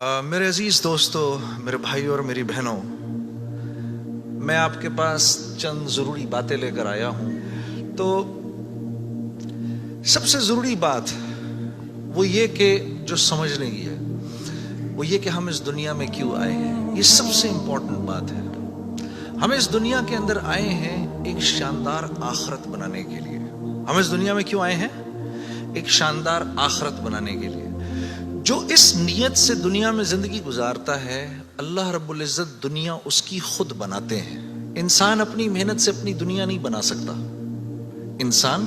میرے عزیز دوستو، میرے بھائیوں اور میری بہنوں، میں آپ کے پاس چند ضروری باتیں لے کر آیا ہوں۔ تو سب سے ضروری بات وہ یہ کہ جو سمجھنے کی ہے وہ یہ کہ ہم اس دنیا میں کیوں آئے ہیں۔ یہ سب سے امپورٹنٹ بات ہے۔ ہم اس دنیا کے اندر آئے ہیں ایک شاندار آخرت بنانے کے لیے۔ ہم اس دنیا میں کیوں آئے ہیں؟ ایک شاندار آخرت بنانے کے لیے۔ جو اس نیت سے دنیا میں زندگی گزارتا ہے، اللہ رب العزت دنیا اس کی خود بناتے ہیں۔ انسان اپنی محنت سے اپنی دنیا نہیں بنا سکتا۔ انسان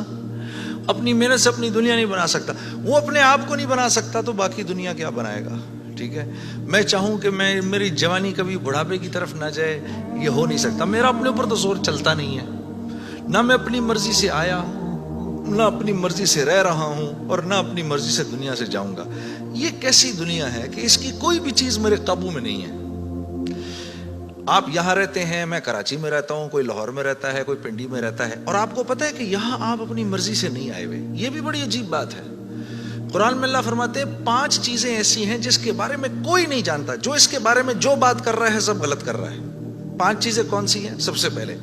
اپنی محنت سے اپنی دنیا نہیں بنا سکتا۔ وہ اپنے آپ کو نہیں بنا سکتا تو باقی دنیا کیا بنائے گا؟ ٹھیک ہے، میں چاہوں کہ میری جوانی کبھی بڑھاپے کی طرف نہ جائے، یہ ہو نہیں سکتا۔ میرا اپنے اوپر تو زور چلتا نہیں ہے۔ نہ میں اپنی مرضی سے آیا، نہ اپنی مرضی سے رہ رہا ہوں، اور نہ اپنی مرضی سے دنیا سے جاؤں گا۔ یہ کیسی دنیا ہے کہ اس کی کوئی بھی چیز میرے قابو میں نہیں ہے۔ آپ یہاں رہتے ہیں، میں کراچی میں رہتا ہوں، کوئی لاہور میں رہتا ہے، کوئی پنڈی میں رہتا ہے، اور آپ کو پتہ ہے کہ یہاں آپ اپنی مرضی سے نہیں آئے ہوئے۔ یہ بھی بڑی عجیب بات ہے۔ قرآن میں اللہ فرماتے ہیں 5 چیزیں ایسی ہیں جس کے بارے میں کوئی نہیں جانتا۔ جو اس کے بارے میں جو بات کر رہا ہے سب غلط کر رہا ہے۔ 5 چیزیں کون سی ہیں؟ سب سے پہلے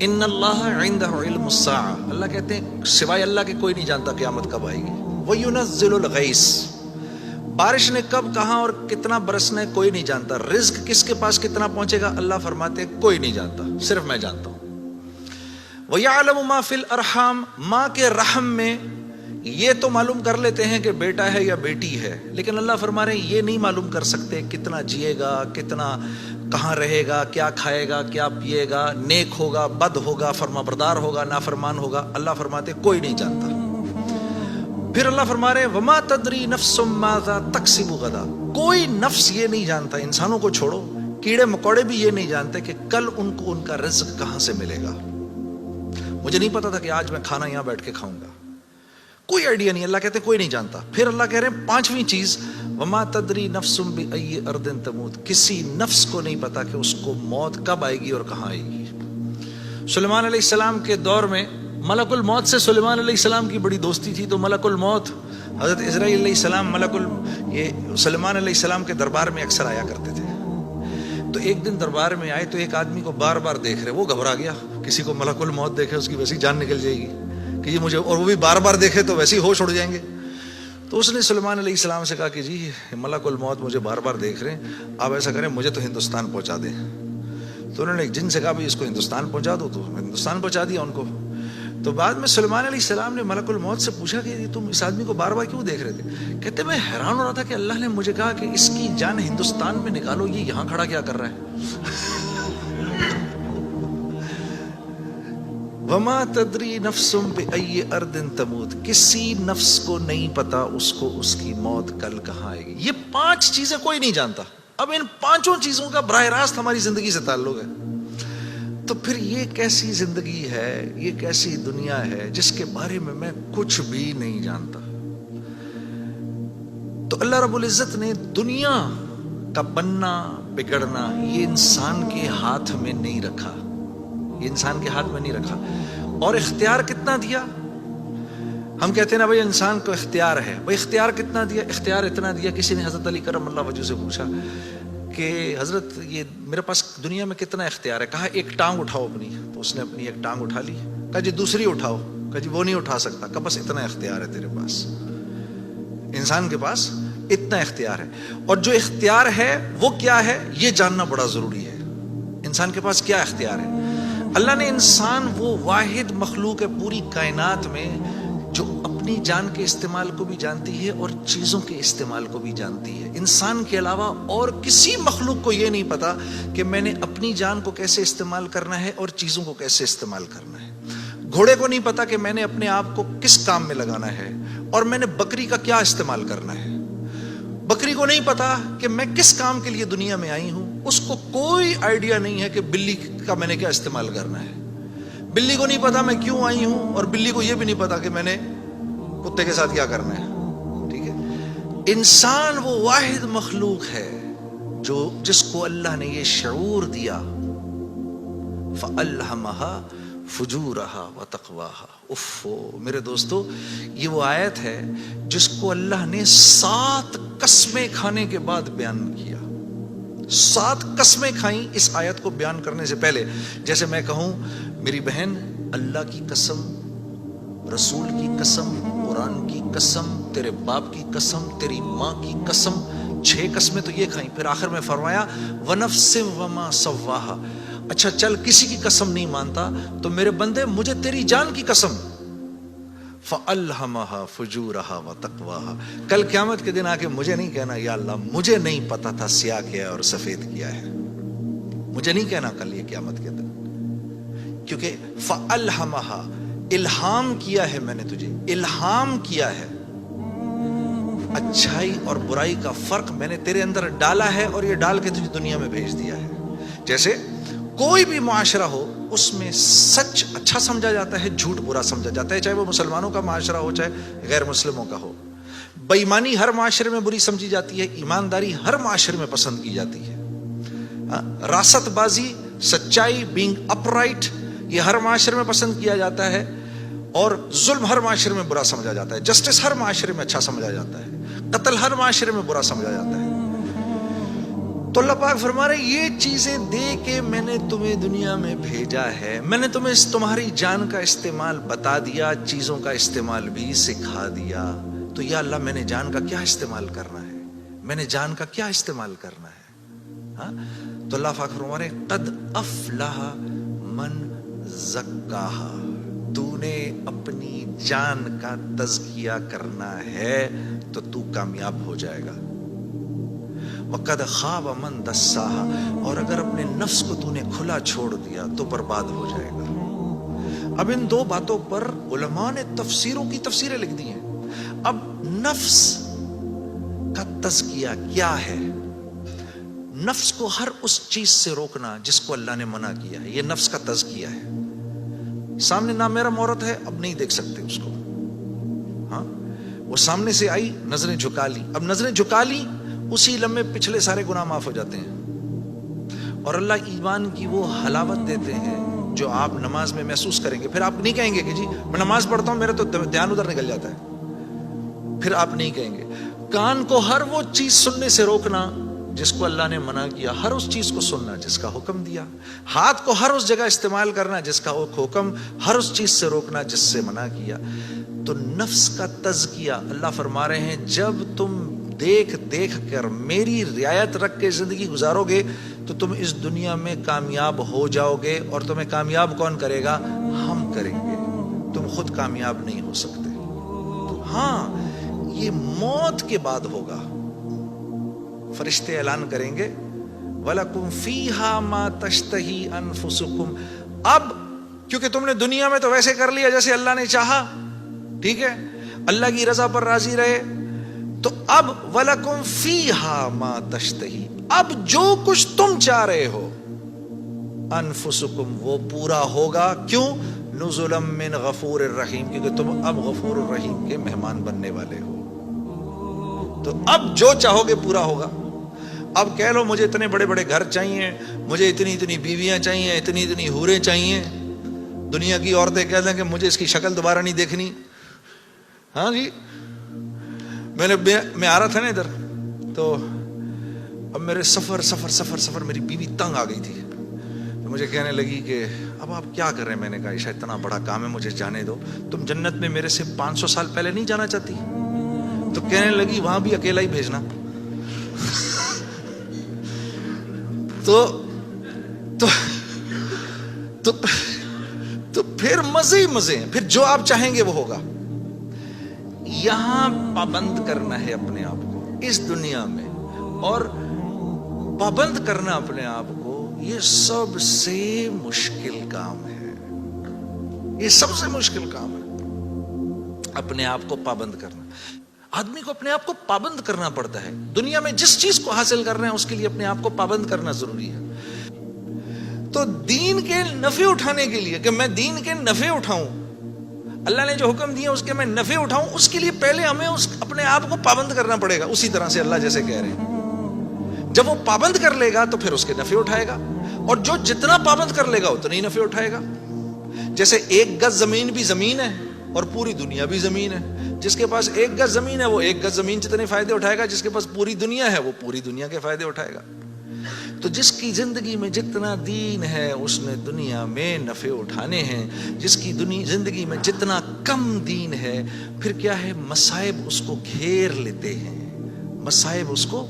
ان اللہ عنده علم الساعہ، اللہ کہتے ہیں سوائے اللہ کے کوئی نہیں جانتا قیامت کب آئے گی۔ وَيُنَزِّلُ الْغَيْثَ، بارش نے کب، کہاں اور کتنا برسنا ہے کوئی نہیں جانتا۔ رزق کس کے پاس کتنا پہنچے گا اللہ فرماتے ہیں کوئی نہیں جانتا، صرف میں جانتا ہوں۔ وَيَعْلَمُ مَا فِي الْأَرْحَامِ، ماں کے رحم میں یہ تو معلوم کر لیتے ہیں کہ بیٹا ہے یا بیٹی ہے، لیکن اللہ فرما رہے ہیں یہ نہیں معلوم کر سکتے کتنا جیے گا، کتنا کہاں رہے گا، کیا کھائے گا، کیا پیے گا، نیک ہوگا، بد ہوگا، فرما بردار ہوگا، نافرمان ہوگا۔ اللہ فرماتے کوئی نہیں جانتا۔ پھر اللہ فرما رہے ہیں وما تدری نفس ماذا تکسب غدا، کوئی نفس یہ نہیں جانتا، انسانوں کو چھوڑو، کیڑے مکوڑے بھی یہ نہیں جانتے کہ کل ان کو ان کا رزق کہاں سے ملے گا۔ مجھے نہیں پتا تھا کہ آج میں کھانا یہاں بیٹھ کے کھاؤں گا، کوئی آئیڈیا نہیں۔ اللہ کہتے ہیں کوئی نہیں جانتا۔ پھر اللہ کہہ رہے ہیں 5ویں چیز وما تدری نفس بأی ارض تموت، کسی نفس کو نہیں پتا کہ اس کو موت کب آئے گی اور کہاں آئے گی۔ سلیمان علیہ السلام کے دور میں ملک الموت سے سلیمان علیہ السلام کی بڑی دوستی تھی، تو ملک الموت حضرت اسرائیل علیہ السلام یہ سلیمان علیہ السلام کے دربار میں اکثر آیا کرتے تھے۔ تو ایک دن دربار میں آئے تو ایک آدمی کو بار بار دیکھ رہے، وہ گھبرا گیا۔ کسی کو ملک الموت دیکھے اس کی ویسی جان نکل جائے گی کہ یہ مجھے، اور وہ بھی بار بار دیکھے تو ویسے ہی ہوش اڑ جائیں گے۔ تو اس نے سلیمان علیہ السلام سے کہا کہ جی ملک الموت مجھے بار بار دیکھ رہے ہیں، آپ ایسا کریں مجھے تو ہندوستان پہنچا دیں۔ تو انہوں نے ایک جن سے کہا اس کو ہندوستان پہنچا دو، تو ہندوستان پہنچا دیا ان کو۔ تو بعد میں سلیمان علیہ السلام نے ملک الموت سے پوچھا کہ تم اس آدمی کو بار بار کیوں دیکھ رہے تھے؟ کہتے میں حیران ہو رہا تھا کہ اللہ نے مجھے کہا کہ اس کی جان ہندوستان میں نکالو، یہ یہاں کھڑا کیا کر رہا ہے؟ وما تدری نفس بأی ارض تموت، کسی نفس کو نہیں پتا اس کو اس کی موت کل کہاں آئے گی۔ یہ 5 چیزیں کوئی نہیں جانتا۔ اب ان 5 چیزوں کا براہ راست ہماری زندگی سے تعلق ہے۔ تو پھر یہ کیسی زندگی ہے، یہ کیسی دنیا ہے جس کے بارے میں کچھ بھی نہیں جانتا۔ تو اللہ رب العزت نے دنیا کا بننا بگڑنا یہ انسان کے ہاتھ میں نہیں رکھا، یہ انسان کے ہاتھ میں نہیں رکھا۔ اور اختیار کتنا دیا؟ ہم کہتے ہیں نا بھائی انسان کو اختیار ہے، بھائی اختیار کتنا دیا؟ اختیار اتنا دیا، کسی نے حضرت علی کرم اللہ وجہ سے پوچھا کہ حضرت یہ میرے پاس دنیا میں کتنا اختیار ہے؟ کہا ایک ٹانگ اٹھاؤ اپنی، تو اس نے اپنی ایک ٹانگ اٹھا لی۔ کہا جی دوسری اٹھاؤ، کہا جی وہ نہیں اٹھا سکتا۔ کہا بس اتنا اختیار ہے تیرے پاس، انسان کے پاس اتنا اختیار ہے۔ اور جو اختیار ہے وہ کیا ہے یہ جاننا بڑا ضروری ہے۔ انسان کے پاس کیا اختیار ہے؟ اللہ نے انسان وہ واحد مخلوق ہے پوری کائنات میں جو اپنی جان کے استعمال کو بھی جانتی ہے اور چیزوں کے استعمال کو بھی جانتی ہے۔ انسان کے علاوہ اور کسی مخلوق کو یہ نہیں پتا کہ میں نے اپنی جان کو کیسے استعمال کرنا ہے اور چیزوں کو کیسے استعمال کرنا ہے۔ گھوڑے کو نہیں پتا کہ میں نے اپنے آپ کو کس کام میں لگانا ہے اور میں نے بکری کا کیا استعمال کرنا ہے۔ بکری کو نہیں پتا کہ میں کس کام کے لیے دنیا میں آئی ہوں، اس کو کوئی آئیڈیا نہیں ہے کہ بلی کا میں نے کیا استعمال کرنا ہے۔ بلی کو نہیں پتا میں کیوں آئی ہوں، اور بلی کو یہ بھی نہیں پتا کہ میں نے کتے کے ساتھ کیا کرنا ہے۔ ٹھیک ہے، انسان وہ واحد مخلوق ہے جس کو اللہ نے یہ شعور دیا، فَأَلْهَمَهَا فجورہا وتقواہا. میرے دوستو، یہ وہ آیت ہے جس کو اللہ نے 7 قسمیں کھانے کے بعد بیان کیا. 7 قسمیں کھائیں اس آیت کو بیان کرنے سے پہلے. جیسے میں کہوں میری بہن اللہ کی قسم، رسول کی قسم، قرآن کی قسم، تیرے باپ کی قسم، تیری ماں کی قسم، 6 قسمیں تو یہ کھائیں. پھر آخر میں فرمایا وَنَفْسٍ وَمَا سَوَّاهَا. اچھا چل کسی کی قسم نہیں مانتا تو میرے بندے مجھے تیری جان کی قسم. فَأَلْهَمَهَا فُجُورَهَا وَتَقْوَاهَا. کل قیامت کے دن آ کے مجھے نہیں کہنا یا اللہ مجھے نہیں پتا تھا سیاہ کیا ہے اور سفید کیا ہے. مجھے نہیں کہنا کل یہ قیامت کے دن، کیونکہ فَأَلْهَمَهَا الہام کیا ہے، میں نے تجھے الہام کیا ہے. اچھائی اور برائی کا فرق میں نے تیرے اندر ڈالا ہے اور یہ ڈال کے تجھے دنیا میں بھیج دیا ہے. جیسے کوئی بھی معاشرہ ہو اس میں سچ اچھا سمجھا جاتا ہے، جھوٹ برا سمجھا جاتا ہے، چاہے وہ مسلمانوں کا معاشرہ ہو چاہے غیر مسلموں کا ہو. بے ایمانی ہر معاشرے میں بری سمجھی جاتی ہے، ایمانداری ہر معاشرے میں پسند کی جاتی ہے. راست بازی، سچائی، بینگ اپ رائٹ، یہ ہر معاشرے میں پسند کیا جاتا ہے. اور ظلم ہر معاشرے میں برا سمجھا جاتا ہے، جسٹس ہر معاشرے میں اچھا سمجھا جاتا ہے، قتل ہر معاشرے میں برا سمجھا جاتا ہے. تو اللہ پاک فرما رہے یہ چیزیں دے کے میں نے تمہیں دنیا میں بھیجا ہے، میں نے تمہیں تمہاری جان کا استعمال بتا دیا، چیزوں کا استعمال بھی سکھا دیا. تو یا اللہ میں نے جان کا کیا استعمال کرنا ہے، میں نے جان کا کیا استعمال کرنا ہے. ہاں تو اللہ پاک فرما رہے قد افلح من زکاہا. تو نے اپنی جان کا تزکیہ کرنا ہے تو تو کامیاب ہو جائے گا. وَقَدْ خَابَ مَنْ دَسَّاهَا. اور اگر اپنے نفس کو تو نے کھلا چھوڑ دیا تو برباد ہو جائے گا. اب ان 2 باتوں پر علماء نے تفسیروں کی تفسیریں لکھ دی ہیں. اب نفس کا تزکیہ کیا ہے؟ نفس کو ہر اس چیز سے روکنا جس کو اللہ نے منع کیا ہے، یہ نفس کا تزکیہ ہے. سامنے نامحرم عورت ہے، اب نہیں دیکھ سکتے اس کو. ہاں وہ سامنے سے آئی، نظریں جھکا لی. اب نظریں جھکا لی، اسی لمحے پچھلے سارے گناہ معاف ہو جاتے ہیں. اور اللہ ایمان کی وہ حلاوت دیتے ہیں جو آپ نماز میں محسوس کریں گے. پھر آپ نہیں کہیں گے کہ جی میں نماز پڑھتا ہوں میرا تو دھیان ادھر نکل جاتا ہے. پھر آپ نہیں کہیں گے. کان کو ہر وہ چیز سننے سے روکنا جس کو اللہ نے منع کیا، ہر اس چیز کو سننا جس کا حکم دیا. ہاتھ کو ہر اس جگہ استعمال کرنا جس کا حکم، ہر اس چیز سے روکنا جس سے منع کیا. تو نفس کا تزکیہ اللہ فرما رہے ہیں جب تم دیکھ دیکھ کر میری رعایت رکھ کے زندگی گزارو گے تو تم اس دنیا میں کامیاب ہو جاؤ گے. اور تمہیں کامیاب کون کرے گا؟ ہم کریں گے. تم خود کامیاب نہیں ہو سکتے. تو ہاں یہ موت کے بعد ہوگا. فرشتے اعلان کریں گے وَلَكُمْ فِيهَا مَا تَشْتَهِي أَنفُسُكُمْ. اب کیونکہ تم نے دنیا میں تو ویسے کر لیا جیسے اللہ نے چاہا، ٹھیک ہے، اللہ کی رضا پر راضی رہے. تو اب وَلَكُمْ فِيهَا مَا تَشْتَهِي، اب جو کچھ تم چاہ رہے ہو انفسکم وہ پورا ہوگا. کیوں؟ نزلا من غفور الرحیم، کیونکہ تم اب غفور الرحیم کے مہمان بننے والے ہو. تو اب جو چاہو گے پورا ہوگا. اب کہہ لو مجھے اتنے بڑے بڑے گھر چاہیے، مجھے اتنی اتنی بیویاں چاہیے، اتنی اتنی حوریں چاہیے. دنیا کی عورتیں کہہ دیں کہ مجھے اس کی شکل دوبارہ نہیں دیکھنی. ہاں جی میں آ رہا تھا نا ادھر، تو اب میرے سفر میری بیوی تنگ آ گئی تھی. تو مجھے کہنے لگی کہ اب آپ کیا کر رہے ہیں؟ میں نے کہا عائشہ اتنا بڑا کام ہے مجھے جانے دو. تم جنت میں میرے سے 500 سال پہلے نہیں جانا چاہتی؟ تو کہنے لگی وہاں بھی اکیلا ہی بھیجنا. تو پھر مزے ہی مزے ہیں. پھر جو آپ چاہیں گے وہ ہوگا. یہاں پابند کرنا ہے اپنے آپ کو اس دنیا میں، اور پابند کرنا اپنے آپ کو یہ سب سے مشکل کام ہے. یہ سب سے مشکل کام ہے، اپنے آپ کو پابند کرنا. آدمی کو اپنے آپ کو پابند کرنا پڑتا ہے. دنیا میں جس چیز کو حاصل کر رہے ہیں اس کے لیے اپنے آپ کو پابند کرنا ضروری ہے. تو دین کے نفع اٹھانے کے لیے کہ میں دین کے نفع اٹھاؤں، اللہ نے جو حکم دیا اس کے میں نفع اٹھاؤں، اس کے لیے پہلے ہمیں اپنے آپ کو پابند کرنا پڑے گا. اسی طرح سے اللہ جیسے کہہ رہے ہیں جب وہ پابند کر لے گا تو پھر اس کے نفع اٹھائے گا، اور جو جتنا پابند کر لے گا اتنا ہی نفع اٹھائے گا. جیسے ایک گز زمین بھی زمین ہے اور پوری دنیا بھی زمین ہے. جس کے پاس ایک گز زمین ہے وہ ایک گز زمین جتنے فائدے اٹھائے گا, جس کے پاس پوری دنیا ہے وہ پوری دنیا کے فائدے اٹھائے گا. تو جس کی زندگی میں جتنا دین ہے اس نے دنیا میں نفع اٹھانے ہیں, جس کی زندگی میں جتنا کم دین ہے پھر کیا ہے, مصائب اس کو گھیر لیتے ہیں, مصائب اس کو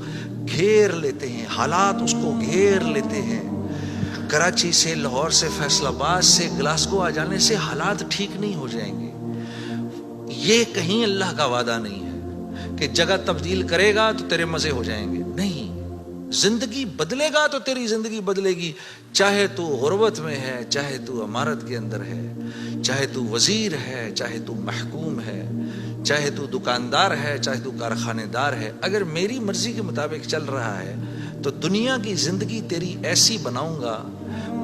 گھیر لیتے ہیں, حالات اس کو گھیر لیتے ہیں. کراچی سے, لاہور سے, فیصل آباد سے گلاسگو آ جانے سے حالات ٹھیک نہیں ہو جائیں گے. یہ کہیں اللہ کا وعدہ نہیں ہے کہ جگہ تبدیل کرے گا تو تیرے مزے ہو جائیں گے. نہیں, زندگی بدلے گا تو تیری زندگی بدلے گی. چاہے تو غربت میں ہے, چاہے تو امارت کے اندر ہے, چاہے تو وزیر ہے, چاہے تو محکوم ہے, چاہے تو دکاندار ہے, چاہے تو کارخانے دار ہے, اگر میری مرضی کے مطابق چل رہا ہے تو دنیا کی زندگی تیری ایسی بناؤں گا,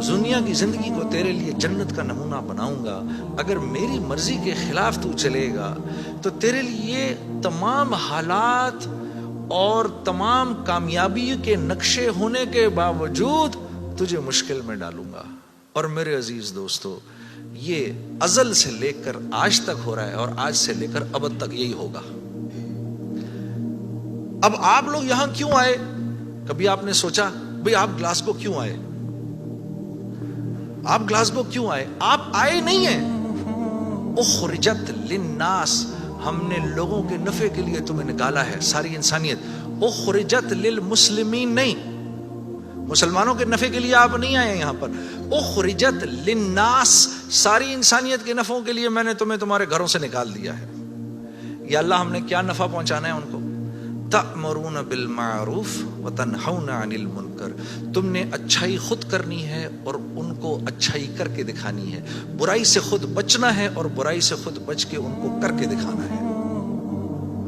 دنیا کی زندگی کو تیرے لیے جنت کا نمونہ بناؤں گا. اگر میری مرضی کے خلاف تو چلے گا تو تیرے لیے تمام حالات اور تمام کامیابی کے نقشے ہونے کے باوجود تجھے مشکل میں ڈالوں گا. اور میرے عزیز دوستو, یہ ازل سے لے کر آج تک ہو رہا ہے اور آج سے لے کر ابد تک یہی ہوگا. اب آپ لوگ یہاں کیوں آئے؟ کبھی آپ نے سوچا بھئی آپ گلاسگو کیوں آئے؟ آپ گلاسگو کیوں آئے؟ آپ آئے نہیں ہیں. اخرجت للناس, ہم نے لوگوں کے نفع کے لیے تمہیں نکالا ہے, ساری انسانیت. اخرجت للمسلمین, نہیں, مسلمانوں کے نفع کے لیے آپ نہیں آئے یہاں پر. اخرجت للناس, ساری انسانیت کے نفعوں کے لیے میں نے تمہیں تمہارے گھروں سے نکال دیا ہے. یا اللہ ہم نے کیا نفع پہنچانا ہے ان کو؟ تأمرون بالمعروف وتنہون عن المنکر, تم نے اچھائی خود کرنی ہے اور ان کو اچھائی کر کے دکھانی ہے. برائی سے خود بچنا ہے اور برائی سے خود بچ کے ان کو کر کے دکھانا ہے.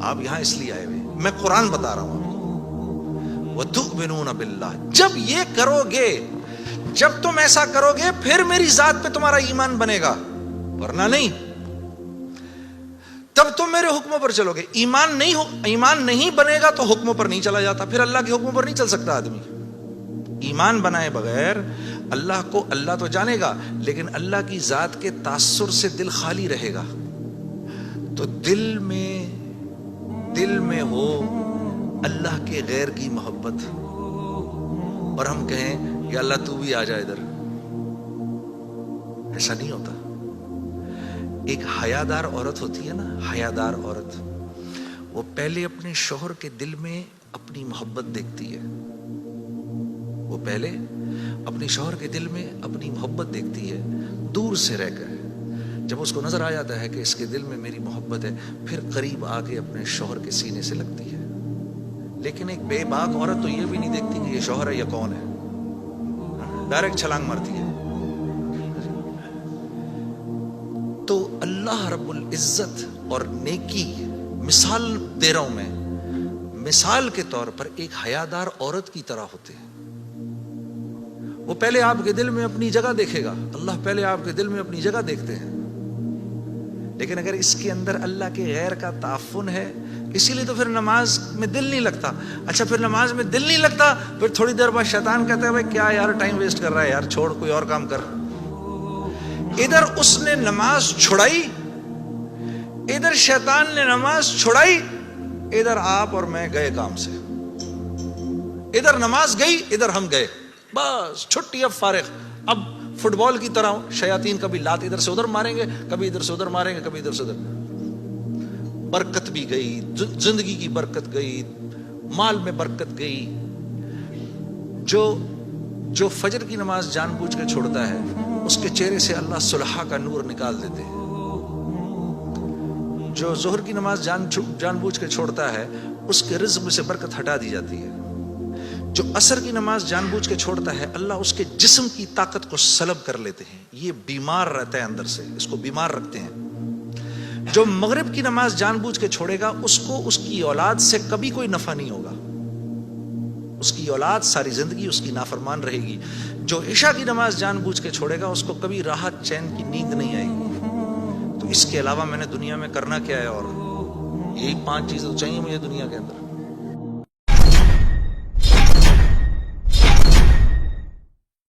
آپ یہاں اس لیے آئے ہوئے, میں قرآن بتا رہا ہوں آپ کو. وتؤمنون باللہ, جب یہ کرو گے, جب تم ایسا کرو گے پھر میری ذات پہ تمہارا ایمان بنے گا, ورنہ نہیں. تب تم میرے حکموں پر چلو گے. ایمان نہیں بنے گا تو حکموں پر نہیں چلا جاتا, پھر اللہ کے حکموں پر نہیں چل سکتا آدمی. ایمان بنائے بغیر اللہ کو, اللہ تو جانے گا لیکن اللہ کی ذات کے تاثر سے دل خالی رہے گا. تو دل میں ہو اللہ کے غیر کی محبت, اور ہم کہیں کہ اللہ تو بھی آ جا ادھر, ایسا نہیں ہوتا. ایک حیادار عورت ہوتی ہے نا, حیادار عورت, وہ پہلے اپنے شوہر کے دل میں اپنی محبت دیکھتی ہے. وہ پہلے اپنے شوہر کے دل میں اپنی محبت دیکھتی ہے دور سے رہ کر. جب اس کو نظر آ جاتا ہے کہ اس کے دل میں میری محبت ہے, پھر قریب آ کے اپنے شوہر کے سینے سے لگتی ہے. لیکن ایک بے باک عورت تو یہ بھی نہیں دیکھتی کہ یہ شوہر ہے یا کون ہے, ڈائریکٹ چھلانگ مارتی ہے. تو اللہ رب العزت اور نیکی, مثال دے رہا ہوں میں, مثال کے طور پر ایک حیادار عورت کی طرح ہوتے ہیں. وہ پہلے آپ کے دل میں اپنی جگہ دیکھے گا, اللہ پہلے آپ کے دل میں اپنی جگہ دیکھتے ہیں. لیکن اگر اس کے اندر اللہ کے غیر کا تعفن ہے, اسی لیے تو پھر نماز میں دل نہیں لگتا. اچھا پھر نماز میں دل نہیں لگتا, پھر تھوڑی دیر بعد شیطان کہتا ہے بھائی کیا یار ٹائم ویسٹ کر رہا ہے یار, چھوڑ کوئی اور کام کر. ادھر اس نے نماز چھڑائی, ادھر شیطان نے نماز چھڑائی, ادھر آپ اور میں گئے کام سے. ادھر نماز گئی, ادھر ہم گئے, بس چھٹی, اب فارغ. اب فٹ بال کی طرح شیاطین کبھی لات ادھر سے ادھر ماریں گے, کبھی ادھر سے ادھر ماریں گے, کبھی ادھر سے ادھر. برکت بھی گئی, زندگی کی برکت گئی, مال میں برکت گئی. جو فجر کی نماز جان بوجھ کے چھوڑتا ہے اس کے چہرے سے اللہ صلحہ کا نور نکال دیتے ہیں. جو ظہر کی نماز جان بوجھ کے چھوڑتا ہے اس کے رزق میں سے برکت ہٹا دی جاتی ہے. جو عصر کی نماز جان بوجھ کے چھوڑتا ہے اللہ اس کے جسم کی طاقت کو سلب کر لیتے ہیں. یہ بیمار رہتا ہے اندر سے, اس کو بیمار رکھتے ہیں. جو مغرب کی نماز جان بوجھ کے چھوڑے گا اس کو اس کی اولاد سے کبھی کوئی نفع نہیں ہوگا, اس کی اولاد ساری زندگی اس کی نافرمان رہے گی. جو عشاء کی نماز جان بوجھ کے چھوڑے گا اس کو کبھی راحت چین کی نیند نہیں آئے گی. تو اس کے علاوہ میں نے دنیا میں کرنا کیا ہے, اور یہی 5 چیزیں چاہیے مجھے دنیا کے اندر.